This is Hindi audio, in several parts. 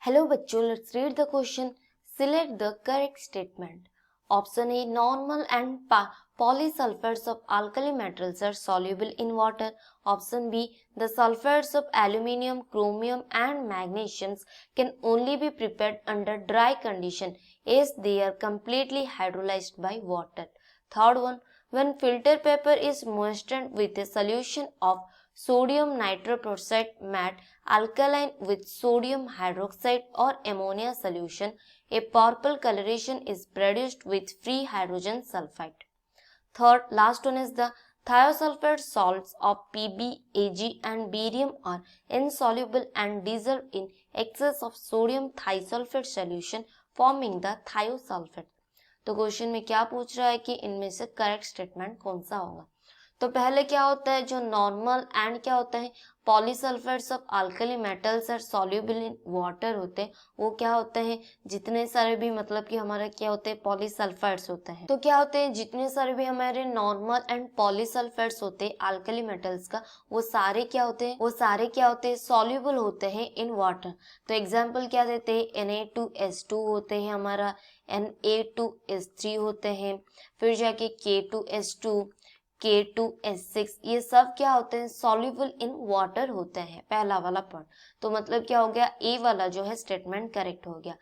Hello बच्चों, let's read the question. Select the correct statement. Option A, normal and polysulfates of alkali metals are soluble in water. Option B, the sulfates of aluminium, chromium and magnesium can only be prepared under dry condition as they are completely hydrolyzed by water. Third one, when filter paper is moistened with a solution of sodium nitroprusside matte alkaline with sodium hydroxide or ammonia solution, a purple coloration is produced with free hydrogen sulfide. Third, last one is the thiosulfate salts of Pb, Ag and barium are insoluble and dissolve in excess of sodium thisulfate solution forming the thiosulfate. तो क्वेश्चन में क्या पूछ रहा है कि इनमें से करेक्ट स्टेटमेंट कौन सा होगा। तो पहले क्या होता है, जो नॉर्मल एंड क्या होता है polysulphates of alkali metals are soluble in water होते हैं, वो क्या होते हैं जितने सारे भी मतलब कि हमारे क्या होते हैं पॉलीसल्फेट्स होते हैं। तो क्या होते हैं जितने सारे भी हमारे नॉर्मल एंड पॉलीसल्फेट्स होते हैं अल्कली मेटल्स का, वो सारे क्या होते हैं सॉल्युबल होते हैं इन वाटर। तो एग्जाम्पल क्या देते हैं Na2S2 होते हैं, हमारा Na2S3 होते हैं, फिर जाके K2S2, K2S6, ये सब क्या होते हैं सॉल्युबल इन वाटर होते हैं, पहला वाला पॉइंट। तो मतलब क्या हो गया, ए वाला जो है स्टेटमेंट करेक्ट हो गया।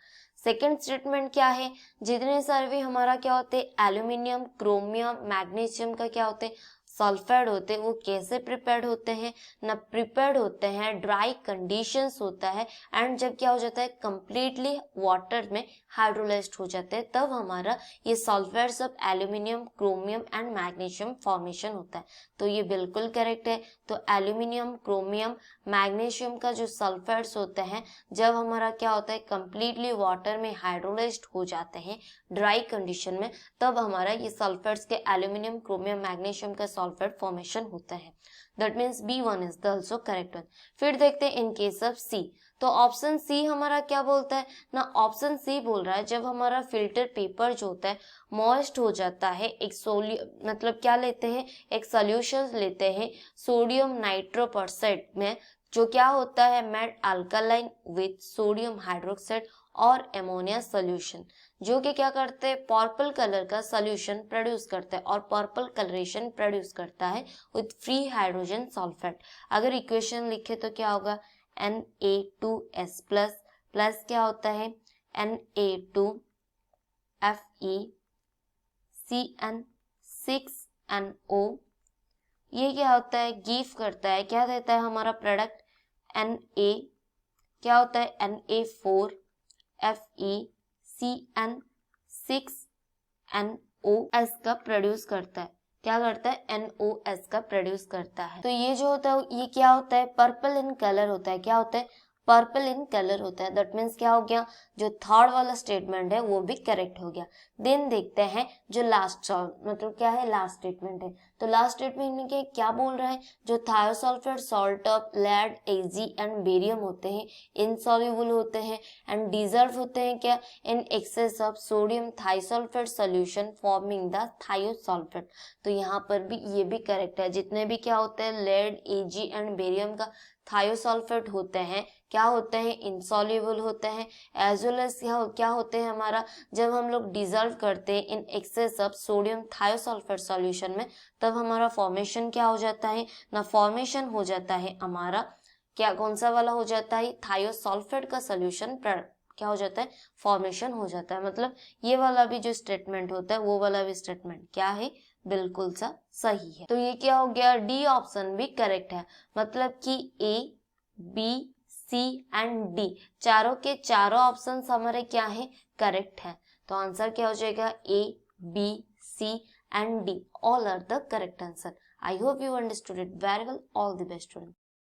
सेकंड स्टेटमेंट क्या है, जितने सारे भी हमारा क्या होते हैं एल्यूमिनियम, क्रोमियम, मैग्नीशियम का क्या होते हैं सल्फाइड होते हैं, वो कैसे प्रिपेयर्ड होते हैं ना प्रिपेयर्ड होते हैं ड्राई कंडीशंस होता है एंड जब क्या हो जाता है कंप्लीटली वाटर में हाइड्रोलाइज्ड हो जाते हैं, तब हमारा ये sulphides of aluminium, chromium and magnesium formation होता है। तो ये बिल्कुल करेक्ट है। तो एल्यूमिनियम, क्रोमियम, मैग्नीशियम का जो सल्फाइड्स होते हैं जब हमारा क्या होता है कंप्लीटली वाटर में हाइड्रोलाइज्ड हो जाते हैं ड्राई कंडीशन में, तब हमारा ये सल्फाइड्स के एल्यूमिनियम, क्रोमियम, मैग्नीशियम का सल्फाइड फॉर्मेशन होता है। That means B1 is the also correct one. फिर देखते हैं इन केस ऑफ सी। तो ऑप्शन सी हमारा क्या बोलता है ना, ऑप्शन सी बोल रहा है जब हमारा फिल्टर पेपर जो होता है मॉइस्ट हो जाता है, एक मतलब क्या लेते हैं एक सोल्यूशन लेते हैं सोडियम नाइट्रोपर्साइड में, जो क्या होता है met alkaline with sodium hydroxide और एमोनिया सोल्यूशन, जो कि क्या करते हैं पर्पल कलर का सोल्यूशन प्रोड्यूस करता है और पर्पल कलरेशन प्रोड्यूस करता है विथ फ्री हाइड्रोजन सल्फाइड। अगर इक्वेशन लिखे तो क्या होगा Na2S प्लस क्या होता है Na2FeCN6NO, ये क्या होता है गिव करता है, क्या देता है हमारा प्रोडक्ट Na, क्या होता है Na4FeCN6NOS का प्रोड्यूस करता है, क्या करता है NOS का प्रोड्यूस करता है। तो ये जो होता है ये क्या होता है पर्पल इन कलर होता है, क्या होता है पर्पल इन कलर होता है। दैट मीन्स क्या हो गया, जो थर्ड वाला स्टेटमेंट है वो भी करेक्ट हो गया। देन देखते हैं जो लास्ट मतलब क्या है लास्ट स्टेटमेंट है। तो लास्ट स्टेटमेंट में क्या बोल रहा है, जो thiosulphate salt of lead, Ag and barium होते हैं इनसॉल्युबल होते हैं एंड डिजॉल्व होते हैं क्या in excess of sodium thiosulphate solution forming the thiosulphate. तो यहाँ पर भी ये भी करेक्ट है, जितने भी क्या होते हैं लेड, Ag एंड बेरियम का थायोसल्फेट होते हैं क्या होते हैं इनसॉल्युबल होते हैं, एज वेल एज क्या होते हैं हमारा जब हम लोग डिजॉल्व करते हैं इन excess of sodium thiosulphate solution में, तब हमारा फॉर्मेशन क्या हो जाता है ना फॉर्मेशन हो जाता है हमारा क्या कौन सा वाला हो जाता है थायोसल्फेट का सॉल्यूशन क्या हो जाता है फॉर्मेशन हो जाता है। मतलब ये वाला भी जो स्टेटमेंट होता है वो वाला भी स्टेटमेंट क्या है बिल्कुल सा सही है। तो ये क्या हो गया डी ऑप्शन भी करेक्ट है, मतलब कि A, B, C and D चारों के चारों ऑप्शन हमारे क्या है करेक्ट है। तो आंसर क्या हो जाएगा A, B, C and D all are the correct answer. I hope you understood it very well. All the best student.